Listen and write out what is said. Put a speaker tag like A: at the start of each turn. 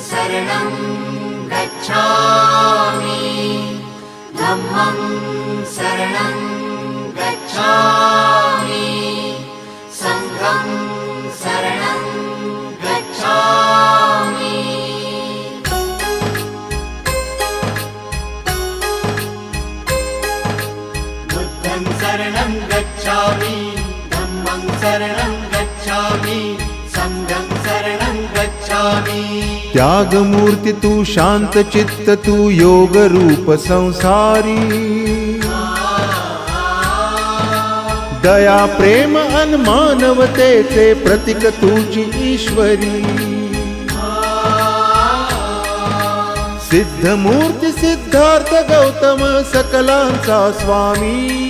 A: शरणं गच्छामि धम्मं शरणं गच्छामि संघं शरणं गच्छामि बुद्धं शरणं गच्छामि धम्मं शरणं गच्छामि संघं शरणं गच्छामि।
B: त्यागमूर्ती तू शांत चित्त तू योग रूप संसारी दया प्रेम अन मानवतेचे प्रतीक तुझी ईश्वरी सिद्धमूर्ती सिद्धार्थ गौतम सकलांचा स्वामी